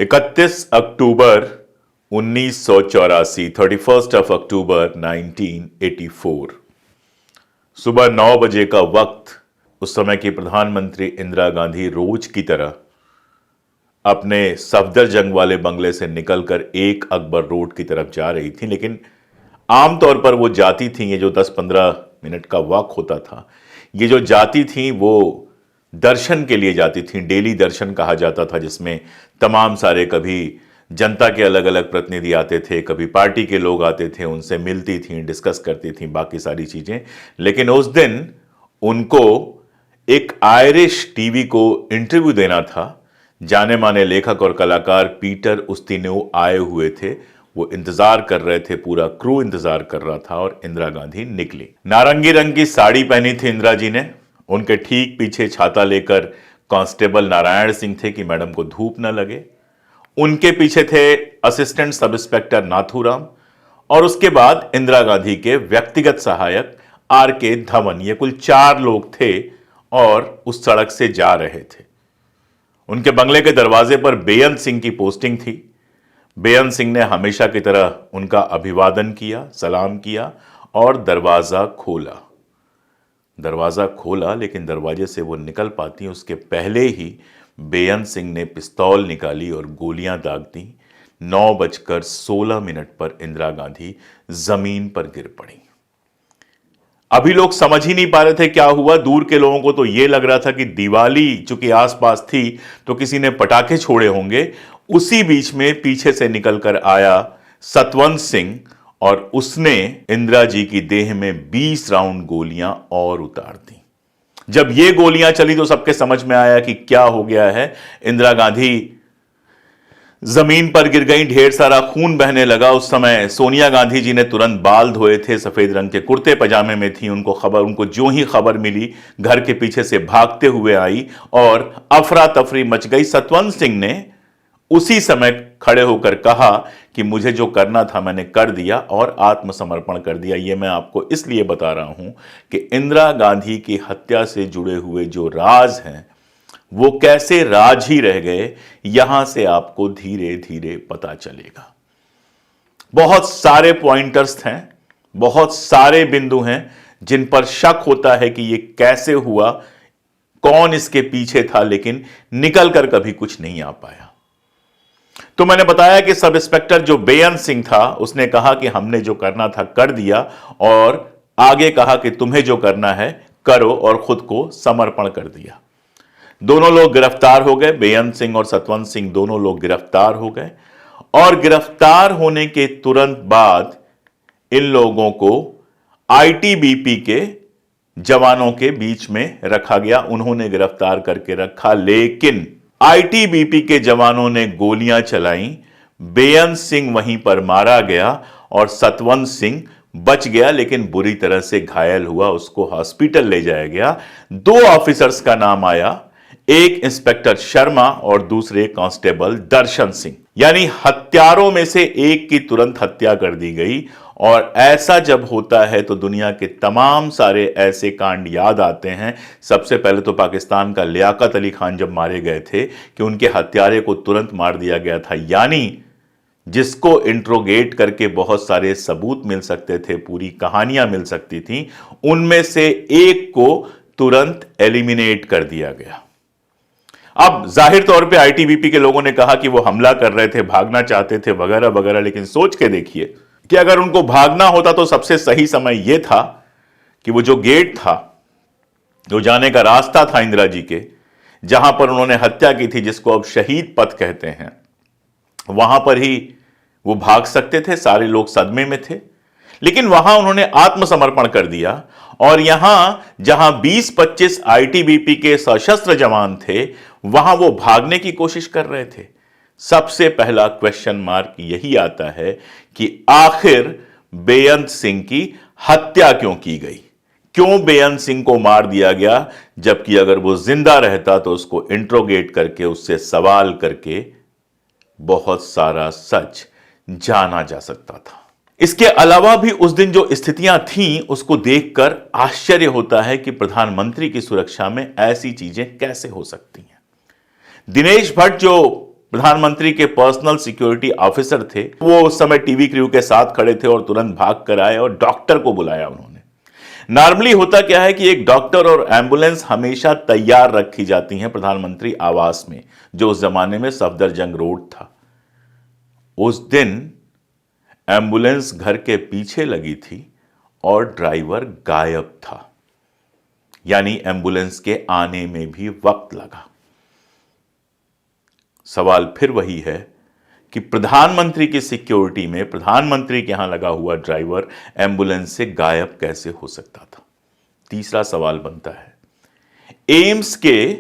31 अक्टूबर 1984, 31 अक्टूबर 1984, सुबह 9 बजे का वक्त। उस समय की प्रधानमंत्री इंदिरा गांधी रोज की तरह अपने सफदरजंग वाले बंगले से निकलकर एक अकबर रोड की तरफ जा रही थी, लेकिन आमतौर पर वो जाती थी, ये जो 10-15 मिनट का वॉक होता था, ये जो जाती थी वो दर्शन के लिए जाती थी। डेली दर्शन कहा जाता था, जिसमें तमाम सारे, कभी जनता के अलग अलग प्रतिनिधि आते थे, कभी पार्टी के लोग आते थे, उनसे मिलती थी, डिस्कस करती थी बाकी सारी चीजें। लेकिन उस दिन उनको एक आयरिश टीवी को इंटरव्यू देना था। जाने माने लेखक और कलाकार पीटर उस्तिनोव आए हुए थे, वो इंतजार कर रहे थे, पूरा क्रू इंतजार कर रहा था और इंदिरा गांधी निकली। नारंगी रंग की साड़ी पहनी थी इंदिरा जी ने, उनके ठीक पीछे छाता लेकर कांस्टेबल नारायण सिंह थे कि मैडम को धूप न लगे। उनके पीछे थे असिस्टेंट सब इंस्पेक्टर नाथूराम और उसके बाद इंदिरा गांधी के व्यक्तिगत सहायक आर.के. धवन। ये कुल 4 लोग थे और उस सड़क से जा रहे थे। उनके बंगले के दरवाजे पर बेअंत सिंह की पोस्टिंग थी। बेअंत सिंह ने हमेशा की तरह उनका अभिवादन किया, सलाम किया और दरवाजा खोला। लेकिन दरवाजे से वो निकल पाती उसके पहले ही बेअंत सिंह ने पिस्तौल निकाली और गोलियां दाग दी। 9:16 पर इंदिरा गांधी जमीन पर गिर पड़ी। अभी लोग समझ ही नहीं पा रहे थे क्या हुआ। दूर के लोगों को तो यह लग रहा था कि दिवाली चूंकि आसपास थी तो किसी ने पटाखे छोड़े होंगे। उसी बीच में पीछे से निकलकर आया सतवंत सिंह और उसने इंदिरा जी की देह में 20 राउंड गोलियां और उतार दी। जब ये गोलियां चली तो सबके समझ में आया कि क्या हो गया है। इंदिरा गांधी जमीन पर गिर गई, ढेर सारा खून बहने लगा। उस समय सोनिया गांधी जी ने तुरंत बाल धोए थे, सफेद रंग के कुर्ते पजामे में थी। उनको जो ही खबर मिली घर के पीछे से भागते हुए आई और अफरा तफरी मच गई। सतवंत सिंह ने उसी समय खड़े होकर कहा कि मुझे जो करना था मैंने कर दिया और आत्मसमर्पण कर दिया। यह मैं आपको इसलिए बता रहा हूं कि इंदिरा गांधी की हत्या से जुड़े हुए जो राज हैं वो कैसे राज ही रह गए, यहां से आपको धीरे धीरे पता चलेगा। बहुत सारे पॉइंटर्स हैं, बहुत सारे बिंदु हैं जिन पर शक होता है कि यह कैसे हुआ, कौन इसके पीछे था, लेकिन निकल कर कभी कुछ नहीं आ पाया। तो मैंने बताया कि सब इंस्पेक्टर जो बेअंत सिंह था उसने कहा कि हमने जो करना था कर दिया और आगे कहा कि तुम्हें जो करना है करो और खुद को समर्पण कर दिया। दोनों लोग गिरफ्तार हो गए, बेअंत सिंह और सतवंत सिंह दोनों लोग गिरफ्तार हो गए और गिरफ्तार होने के तुरंत बाद इन लोगों को आईटीबीपी के जवानों के बीच में रखा गया। उन्होंने गिरफ्तार करके रखा, लेकिन आईटीबीपी के जवानों ने गोलियां चलाई। बेअंत सिंह वहीं पर मारा गया और सतवंत सिंह बच गया, लेकिन बुरी तरह से घायल हुआ। उसको हॉस्पिटल ले जाया गया। 2 ऑफिसर्स का नाम आया, एक इंस्पेक्टर शर्मा और दूसरे कांस्टेबल दर्शन सिंह। यानी हत्यारों में से एक की तुरंत हत्या कर दी गई। और ऐसा जब होता है तो दुनिया के तमाम सारे ऐसे कांड याद आते हैं। सबसे पहले तो पाकिस्तान का लियाकत अली खान जब मारे गए थे कि उनके हत्यारे को तुरंत मार दिया गया था। यानी जिसको इंट्रोगेट करके बहुत सारे सबूत मिल सकते थे, पूरी कहानियां मिल सकती थी, उनमें से एक को तुरंत एलिमिनेट कर दिया गया। अब जाहिर तौर पे आईटीबीपी के लोगों ने कहा कि वो हमला कर रहे थे, भागना चाहते थे, वगैरह वगैरह, लेकिन सोच के देखिए कि अगर उनको भागना होता तो सबसे सही समय यह था कि वो जो गेट था, जो जाने का रास्ता था इंदिरा जी के, जहां पर उन्होंने हत्या की थी, जिसको अब शहीद पथ कहते हैं, वहां पर ही वो भाग सकते थे। सारे लोग सदमे में थे, लेकिन वहां उन्होंने आत्मसमर्पण कर दिया। और यहां जहां 20-25 आईटीबीपी के सशस्त्र जवान थे, वहां वो भागने की कोशिश कर रहे थे। सबसे पहला क्वेश्चन मार्क यही आता है कि आखिर बेअंत सिंह की हत्या क्यों की गई, क्यों बेअंत सिंह को मार दिया गया, जबकि अगर वो जिंदा रहता तो उसको इंट्रोगेट करके, उससे सवाल करके बहुत सारा सच जाना जा सकता था। इसके अलावा भी उस दिन जो स्थितियां थीं उसको देखकर आश्चर्य होता है कि प्रधानमंत्री की सुरक्षा में ऐसी चीजें कैसे हो सकती हैं। दिनेश भट्ट जो प्रधानमंत्री के पर्सनल सिक्योरिटी ऑफिसर थे, वो उस समय टीवी क्रू के साथ खड़े थे और तुरंत भाग कर आए और डॉक्टर को बुलाया उन्होंने। नॉर्मली होता क्या है कि एक डॉक्टर और एम्बुलेंस हमेशा तैयार रखी जाती हैं प्रधानमंत्री आवास में, जो उस जमाने में सफदरजंग रोड था। उस दिन एम्बुलेंस घर के पीछे लगी थी और ड्राइवर गायब था, यानी एम्बुलेंस के आने में भी वक्त लगा। सवाल फिर वही है कि प्रधानमंत्री की सिक्योरिटी में प्रधानमंत्री के यहां लगा हुआ ड्राइवर एम्बुलेंस से गायब कैसे हो सकता था। तीसरा सवाल बनता है, एम्स के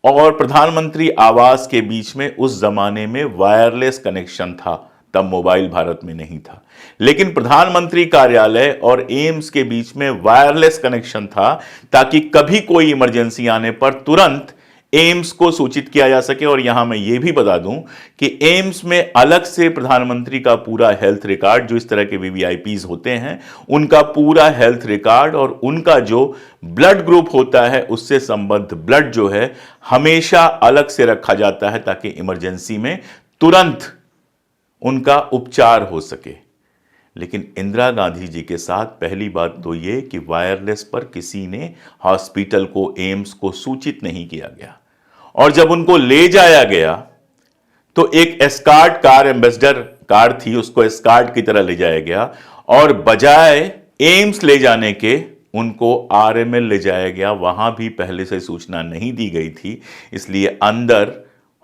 और प्रधानमंत्री आवास के बीच में उस जमाने में वायरलेस कनेक्शन था, तब मोबाइल भारत में नहीं था, लेकिन प्रधानमंत्री कार्यालय और एम्स के बीच में वायरलेस कनेक्शन था ताकि कभी कोई इमरजेंसी आने पर तुरंत एम्स को सूचित किया जा सके। और यहां मैं यह भी बता दूं कि एम्स में अलग से प्रधानमंत्री का पूरा हेल्थ रिकॉर्ड, जो इस तरह के वीवीआईपीज होते हैं, उनका पूरा हेल्थ रिकॉर्ड और उनका जो ब्लड ग्रुप होता है उससे संबद्ध ब्लड जो है हमेशा अलग से रखा जाता है ताकि इमरजेंसी में तुरंत उनका उपचार हो सके। लेकिन इंदिरा गांधी जी के साथ पहली बात तो यह कि वायरलेस पर किसी ने हॉस्पिटल को, एम्स को सूचित नहीं किया गया। और जब उनको ले जाया गया तो एक एस्कॉर्ट कार, एम्बेसडर कार थी, उसको एस्कॉर्ट की तरह ले जाया गया और बजाय एम्स ले जाने के उनको आरएमएल ले जाया गया। वहां भी पहले से सूचना नहीं दी गई थी, इसलिए अंदर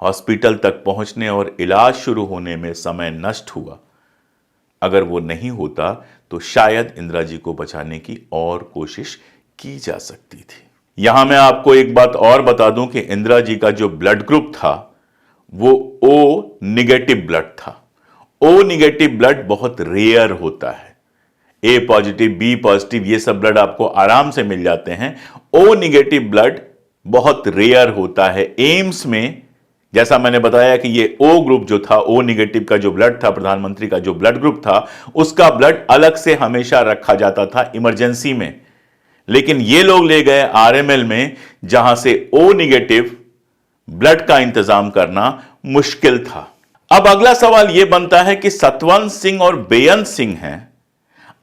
हॉस्पिटल तक पहुंचने और इलाज शुरू होने में समय नष्ट हुआ। अगर वो नहीं होता तो शायद इंदिरा जी को बचाने की और कोशिश की जा सकती थी। यहां मैं आपको एक बात और बता दूं कि इंदिरा जी का जो ब्लड ग्रुप था वो ओ निगेटिव ब्लड था। ओ निगेटिव ब्लड बहुत रेयर होता है। ए पॉजिटिव, बी पॉजिटिव, ये सब ब्लड आपको आराम से मिल जाते हैं। ओ निगेटिव ब्लड बहुत रेयर होता है। एम्स में जैसा मैंने बताया कि ये ओ ग्रुप जो था, ओ निगेटिव का जो ब्लड था, प्रधानमंत्री का जो ब्लड ग्रुप था, उसका ब्लड अलग से हमेशा रखा जाता था इमरजेंसी में। लेकिन ये लोग ले गए आरएमएल में, जहां से ओ निगेटिव ब्लड का इंतजाम करना मुश्किल था। अब अगला सवाल यह बनता है कि सतवंत सिंह और बेअंत सिंह हैं,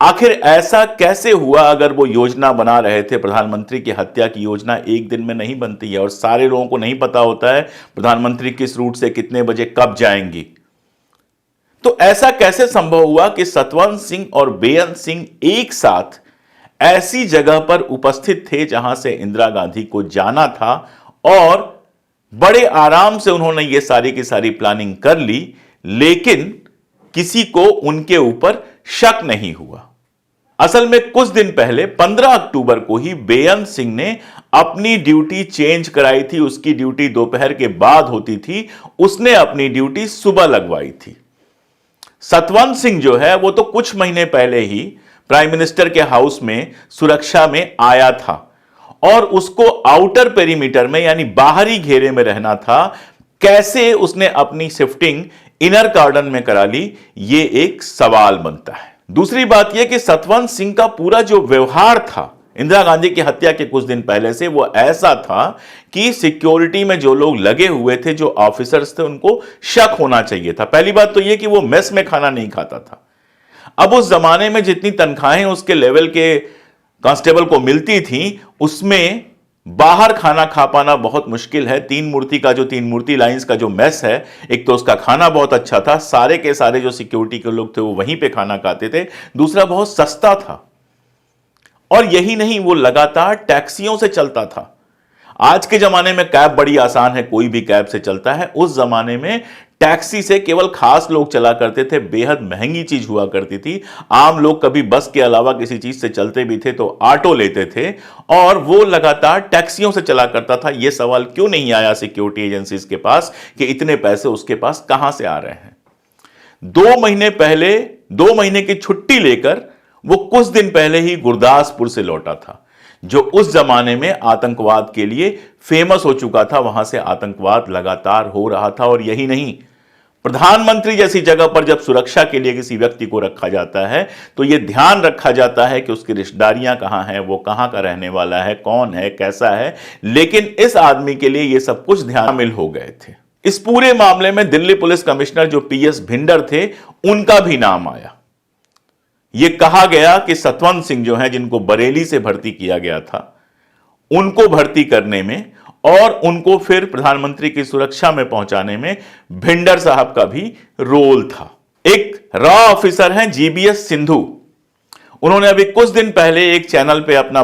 आखिर ऐसा कैसे हुआ? अगर वो योजना बना रहे थे, प्रधानमंत्री की हत्या की योजना एक दिन में नहीं बनती है और सारे लोगों को नहीं पता होता है प्रधानमंत्री किस रूट से कितने बजे कब जाएंगी। तो ऐसा कैसे संभव हुआ कि सतवंत सिंह और बेअंत सिंह एक साथ ऐसी जगह पर उपस्थित थे जहां से इंदिरा गांधी को जाना था और बड़े आराम से उन्होंने ये सारी की सारी प्लानिंग कर ली, लेकिन किसी को उनके ऊपर शक नहीं हुआ। असल में कुछ दिन पहले 15 अक्टूबर को ही बेअंत सिंह ने अपनी ड्यूटी चेंज कराई थी। उसकी ड्यूटी दोपहर के बाद होती थी, उसने अपनी ड्यूटी सुबह लगवाई थी। सतवंत सिंह जो है वो तो कुछ महीने पहले ही प्राइम मिनिस्टर के हाउस में सुरक्षा में आया था और उसको आउटर पेरीमीटर में यानी बाहरी घेरे में रहना था। कैसे उसने अपनी शिफ्टिंग इनर कार्डन में करा ली, ये एक सवाल बनता है। दूसरी बात यह कि सतवंत सिंह का पूरा जो व्यवहार था इंदिरा गांधी की हत्या के कुछ दिन पहले से, वो ऐसा था कि सिक्योरिटी में जो लोग लगे हुए थे, जो ऑफिसर्स थे, उनको शक होना चाहिए था। पहली बात तो यह कि वो मेस में खाना नहीं खाता था। अब उस जमाने में जितनी तनख्वाहें उसके लेवल के कांस्टेबल को मिलती थी, उसमें बाहर खाना खा पाना बहुत मुश्किल है। तीन मूर्ति लाइंस का जो मेस है, एक तो उसका खाना बहुत अच्छा था, सारे के सारे जो सिक्योरिटी के लोग थे वो वहीं पे खाना खाते थे। दूसरा, बहुत सस्ता था और यही नहीं, वो लगातार टैक्सियों से चलता था। आज के जमाने में कैब बड़ी आसान है, कोई भी कैब से चलता है। उस जमाने में टैक्सी से केवल खास लोग चला करते थे, बेहद महंगी चीज हुआ करती थी। आम लोग कभी बस के अलावा किसी चीज से चलते भी थे तो ऑटो लेते थे और वो लगातार टैक्सियों से चला करता था। यह सवाल क्यों नहीं आया सिक्योरिटी एजेंसीज के पास कि इतने पैसे उसके पास कहां से आ रहे हैं? 2 महीने की छुट्टी लेकर वो कुछ दिन पहले ही गुरदासपुर से लौटा था, जो उस जमाने में आतंकवाद के लिए फेमस हो चुका था। वहां से आतंकवाद लगातार हो रहा था। और यही नहीं, प्रधानमंत्री जैसी जगह पर जब सुरक्षा के लिए किसी व्यक्ति को रखा जाता है तो यह ध्यान रखा जाता है कि उसकी रिश्तेदारियां कहां हैं, वो कहां का रहने वाला है, कौन है, कैसा है। लेकिन इस आदमी के लिए यह सब कुछ ध्यान शामिल हो गए थे। इस पूरे मामले में दिल्ली पुलिस कमिश्नर जो पीएस भिंडर थे, उनका भी नाम आया। यह कहा गया कि सतवंत सिंह जो हैं, जिनको बरेली से भर्ती किया गया था, उनको भर्ती करने में और उनको फिर प्रधानमंत्री की सुरक्षा में पहुंचाने में भिंडर साहब का भी रोल था। एक रॉ ऑफिसर हैं जीबीएस सिंधु, उन्होंने अभी कुछ दिन पहले एक चैनल पे अपना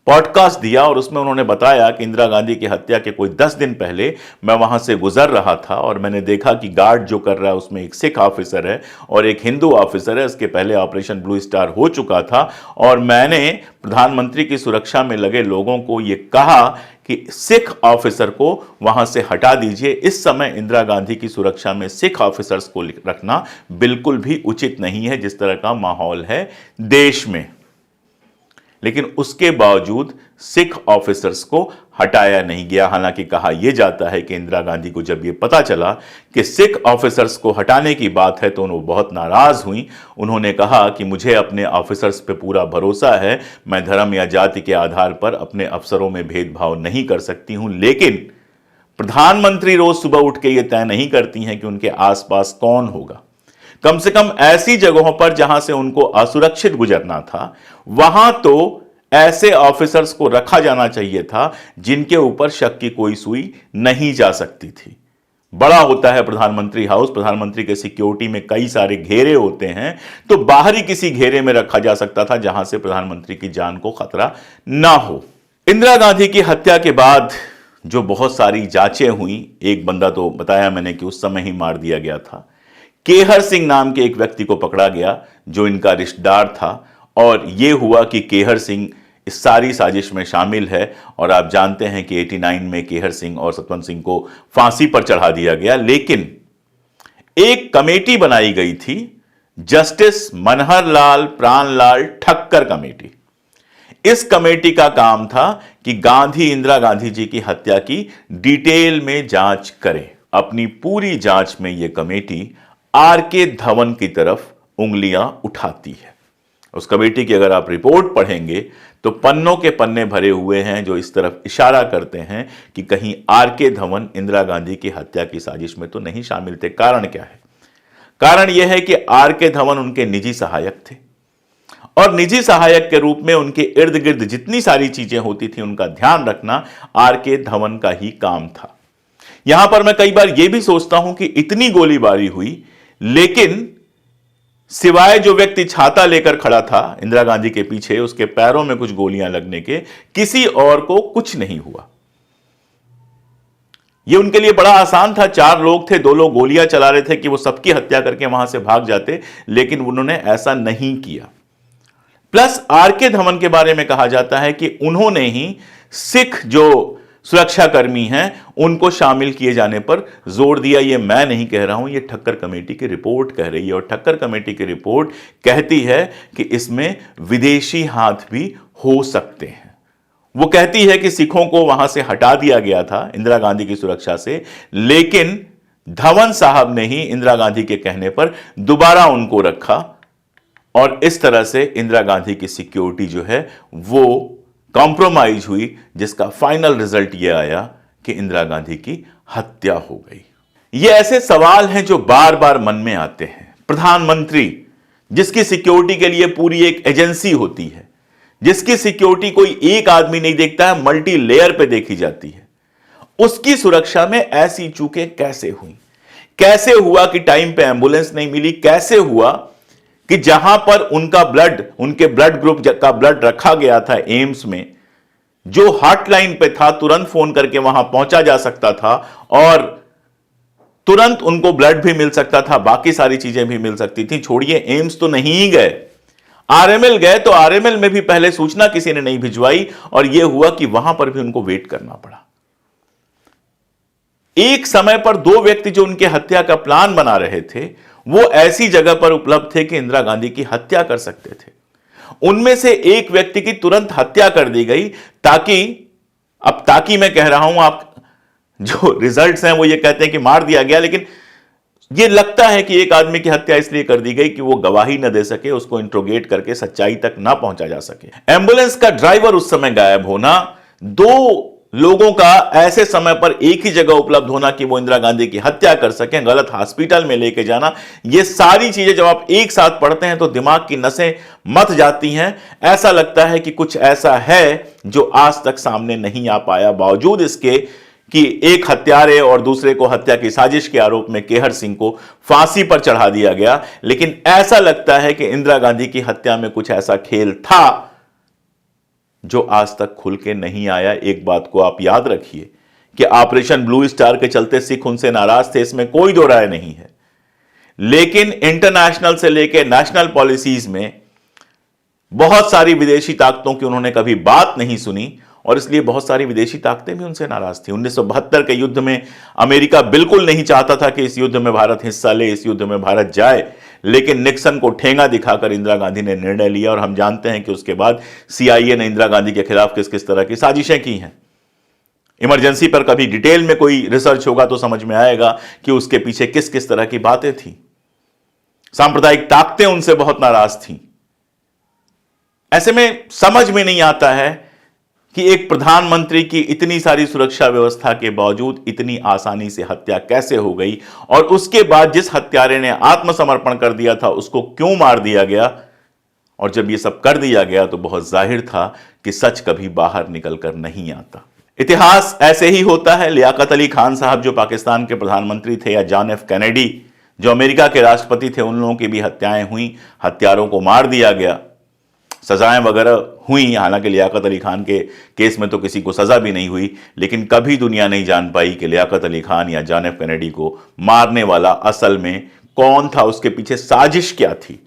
पॉडकास्ट दिया और उसमें उन्होंने बताया कि इंदिरा गांधी की हत्या के कोई 10 दिन पहले मैं वहां से गुजर रहा था और मैंने देखा कि गार्ड जो कर रहा है उसमें एक सिख ऑफिसर है और एक हिंदू ऑफिसर है। इसके पहले ऑपरेशन ब्लू स्टार हो चुका था और मैंने प्रधानमंत्री की सुरक्षा में लगे लोगों को यह कहा कि सिख ऑफिसर को वहां से हटा दीजिए। इस समय इंदिरा गांधी की सुरक्षा में सिख ऑफिसर्स को रखना बिल्कुल भी उचित नहीं है, जिस तरह का माहौल है देश में। लेकिन उसके बावजूद सिख ऑफिसर्स को हटाया नहीं गया। हालांकि कहा यह जाता है कि इंदिरा गांधी को जब यह पता चला कि सिख ऑफिसर्स को हटाने की बात है तो वो बहुत नाराज हुई। उन्होंने कहा कि मुझे अपने ऑफिसर्स पे पूरा भरोसा है, मैं धर्म या जाति के आधार पर अपने अफसरों में भेदभाव नहीं कर सकती हूं, लेकिन प्रधानमंत्री रोज सुबह उठ के यह तय नहीं करती हैं कि उनके आसपास कौन होगा। कम से कम ऐसी जगहों पर जहां से उनको असुरक्षित गुजरना था, वहां तो ऐसे ऑफिसर्स को रखा जाना चाहिए था जिनके ऊपर शक की कोई सुई नहीं जा सकती थी। बड़ा होता है प्रधानमंत्री हाउस, प्रधानमंत्री के सिक्योरिटी में कई सारे घेरे होते हैं, तो बाहरी किसी घेरे में रखा जा सकता था जहां से प्रधानमंत्री की जान को खतरा ना हो। इंदिरा गांधी की हत्या के बाद जो बहुत सारी जांचें हुई, एक बंदा तो बताया मैंने कि उस समय ही मार दिया गया था। केहर सिंह नाम के एक व्यक्ति को पकड़ा गया जो इनका रिश्तेदार था और यह हुआ कि केहर सिंह इस सारी साजिश में शामिल है। और आप जानते हैं कि 89 में केहर सिंह और सतवंत सिंह को फांसी पर चढ़ा दिया गया, लेकिन एक कमेटी बनाई गई थी, जस्टिस मनहर लाल प्राणलाल ठक्कर कमेटी। इस कमेटी का काम था कि इंदिरा गांधी जी की हत्या की डिटेल में जांच करे। अपनी पूरी जांच में यह कमेटी आर.के. धवन की तरफ उंगलियां उठाती है। उस कमेटी की अगर आप रिपोर्ट पढ़ेंगे तो पन्नों के पन्ने भरे हुए हैं जो इस तरफ इशारा करते हैं कि कहीं आर.के. धवन इंदिरा गांधी की हत्या की साजिश में तो नहीं शामिल थे। कारण क्या है? कारण यह है कि आर.के. धवन उनके निजी सहायक थे और निजी सहायक के रूप में उनके इर्द गिर्द जितनी सारी चीजें होती थी उनका ध्यान रखना आर.के. धवन का ही काम था। यहां पर मैं कई बार यह भी सोचता हूं कि इतनी गोलीबारी हुई, लेकिन सिवाय जो व्यक्ति छाता लेकर खड़ा था इंदिरा गांधी के पीछे, उसके पैरों में कुछ गोलियां लगने के, किसी और को कुछ नहीं हुआ। यह उनके लिए बड़ा आसान था। 4 लोग थे, 2 लोग गोलियां चला रहे थे कि वो सबकी हत्या करके वहां से भाग जाते, लेकिन उन्होंने ऐसा नहीं किया। Plus R K. धवन के बारे में कहा जाता है कि उन्होंने ही सिख जो सुरक्षाकर्मी हैं उनको शामिल किए जाने पर जोर दिया। यह मैं नहीं कह रहा हूं, यह ठक्कर कमेटी की रिपोर्ट कह रही है और ठक्कर कमेटी की रिपोर्ट कहती है कि इसमें विदेशी हाथ भी हो सकते हैं। वो कहती है कि सिखों को वहां से हटा दिया गया था इंदिरा गांधी की सुरक्षा से, लेकिन धवन साहब ने ही इंदिरा गांधी के कहने पर दोबारा उनको रखा और इस तरह से इंदिरा गांधी की सिक्योरिटी जो है वो कॉम्प्रोमाइज हुई, जिसका फाइनल रिजल्ट यह आया कि इंदिरा गांधी की हत्या हो गई। ये ऐसे सवाल हैं जो बार बार मन में आते हैं। प्रधानमंत्री जिसकी सिक्योरिटी के लिए पूरी एक एजेंसी होती है, जिसकी सिक्योरिटी कोई एक आदमी नहीं देखता है, मल्टी लेयर पे देखी जाती है, उसकी सुरक्षा में ऐसी चूकें कैसे हुई? कैसे हुआ कि टाइम पे एंबुलेंस नहीं मिली? कैसे हुआ कि जहां पर उनके ब्लड ग्रुप का ब्लड रखा गया था एम्स में, जो हॉटलाइन पे था, तुरंत फोन करके वहां पहुंचा जा सकता था और तुरंत उनको ब्लड भी मिल सकता था, बाकी सारी चीजें भी मिल सकती थी। छोड़िए एम्स तो नहीं ही गए, आरएमएल गए तो आरएमएल में भी पहले सूचना किसी ने नहीं भिजवाई और यह हुआ कि वहां पर भी उनको वेट करना पड़ा। एक समय पर 2 व्यक्ति जो उनके हत्या का प्लान बना रहे थे वो ऐसी जगह पर उपलब्ध थे कि इंदिरा गांधी की हत्या कर सकते थे। उनमें से एक व्यक्ति की तुरंत हत्या कर दी गई ताकि मैं कह रहा हूं, आप जो रिजल्ट्स हैं वो ये कहते हैं कि मार दिया गया, लेकिन ये लगता है कि एक आदमी की हत्या इसलिए कर दी गई कि वो गवाही न दे सके, उसको इंट्रोगेट करके सच्चाई तक ना पहुंचा जा सके। एम्बुलेंस का ड्राइवर उस समय गायब होना, 2 लोगों का ऐसे समय पर एक ही जगह उपलब्ध होना कि वो इंदिरा गांधी की हत्या कर सकें, गलत हॉस्पिटल में लेके जाना, ये सारी चीजें जब आप एक साथ पढ़ते हैं तो दिमाग की नसें मत जाती हैं। ऐसा लगता है कि कुछ ऐसा है जो आज तक सामने नहीं आ पाया, बावजूद इसके कि एक हत्यारे और दूसरे को हत्या की साजिश के आरोप में केहर सिंह को फांसी पर चढ़ा दिया गया। लेकिन ऐसा लगता है कि इंदिरा गांधी की हत्या में कुछ ऐसा खेल था जो आज तक खुल के नहीं आया। एक बात को आप याद रखिए कि ऑपरेशन ब्लू स्टार के चलते सिख उनसे नाराज थे, इसमें कोई दो राय नहीं है। लेकिन इंटरनेशनल से लेकर नेशनल पॉलिसीज में बहुत सारी विदेशी ताकतों की उन्होंने कभी बात नहीं सुनी और इसलिए बहुत सारी विदेशी ताकतें भी उनसे नाराज थी। 1972 के युद्ध में अमेरिका बिल्कुल नहीं चाहता था कि इस युद्ध में भारत हिस्सा ले, इस युद्ध में भारत जाए, लेकिन निक्सन को ठेंगा दिखाकर इंदिरा गांधी ने निर्णय लिया और हम जानते हैं कि उसके बाद सीआईए ने इंदिरा गांधी के खिलाफ किस किस तरह की साजिशें की हैं। इमरजेंसी पर कभी डिटेल में कोई रिसर्च होगा तो समझ में आएगा कि उसके पीछे किस किस तरह की बातें थी। सांप्रदायिक ताकतें उनसे बहुत नाराज थीं। ऐसे में समझ में नहीं आता है कि एक प्रधानमंत्री की इतनी सारी सुरक्षा व्यवस्था के बावजूद इतनी आसानी से हत्या कैसे हो गई और उसके बाद जिस हत्यारे ने आत्मसमर्पण कर दिया था उसको क्यों मार दिया गया। और जब यह सब कर दिया गया तो बहुत जाहिर था कि सच कभी बाहर निकलकर नहीं आता। इतिहास ऐसे ही होता है। लियाकत अली खान साहब जो पाकिस्तान के प्रधानमंत्री थे, या जॉन एफ कैनेडी जो अमेरिका के राष्ट्रपति थे, उन लोगों की भी हत्याएं हुई, हत्यारों को मार दिया गया, सजाएं वगैरह हुई। हालांकि लियाकत अली खान के केस में तो किसी को सजा भी नहीं हुई, लेकिन कभी दुनिया नहीं जान पाई कि लियाकत अली खान या जॉन एफ कैनेडी को मारने वाला असल में कौन था, उसके पीछे साजिश क्या थी।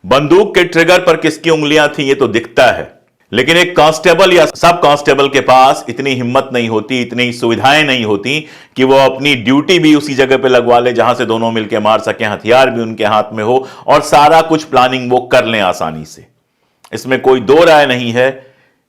बंदूक के ट्रिगर पर किसकी उंगलियां थी ये तो दिखता है, लेकिन एक कांस्टेबल या सब कांस्टेबल के पास इतनी हिम्मत नहीं होती, इतनी सुविधाएं नहीं होती कि वो अपनी ड्यूटी भी उसी जगह पे लगवा ले जहां से दोनों मिलकर मार सकें, हथियार भी उनके हाथ में हो और सारा कुछ प्लानिंग वो कर लें आसानी से। इसमें कोई दो राय नहीं है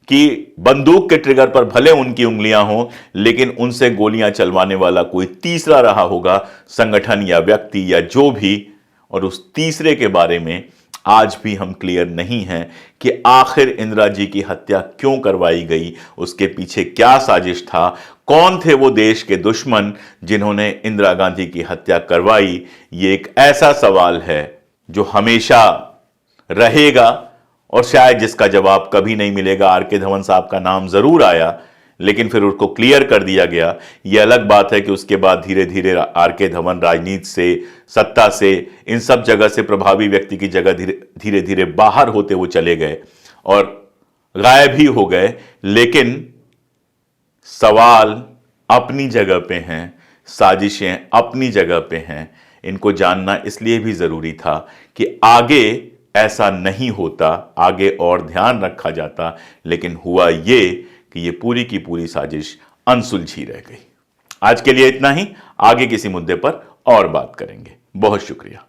कि बंदूक के ट्रिगर पर भले उनकी उंगलियां हों, लेकिन उनसे गोलियां चलवाने वाला कोई तीसरा रहा होगा, संगठन या व्यक्ति या जो भी, और उस तीसरे के बारे में आज भी हम क्लियर नहीं हैं कि आखिर इंदिरा जी की हत्या क्यों करवाई गई, उसके पीछे क्या साजिश था, कौन थे वो देश के दुश्मन जिन्होंने इंदिरा गांधी की हत्या करवाई। ये एक ऐसा सवाल है जो हमेशा रहेगा और शायद जिसका जवाब कभी नहीं मिलेगा। आर के धवन साहब का नाम जरूर आया, लेकिन फिर उसको क्लियर कर दिया गया। यह अलग बात है कि उसके बाद धीरे धीरे आर के धवन राजनीति से, सत्ता से, इन सब जगह से प्रभावी व्यक्ति की जगह धीरे धीरे बाहर होते वो चले गए और गायब ही हो गए। लेकिन सवाल अपनी जगह पे हैं, साजिशें अपनी जगह पे हैं। इनको जानना इसलिए भी जरूरी था कि आगे ऐसा नहीं होता, आगे और ध्यान रखा जाता, लेकिन हुआ ये कि ये पूरी की पूरी साजिश अनसुलझी रह गई। आज के लिए इतना ही, आगे किसी मुद्दे पर और बात करेंगे। बहुत शुक्रिया।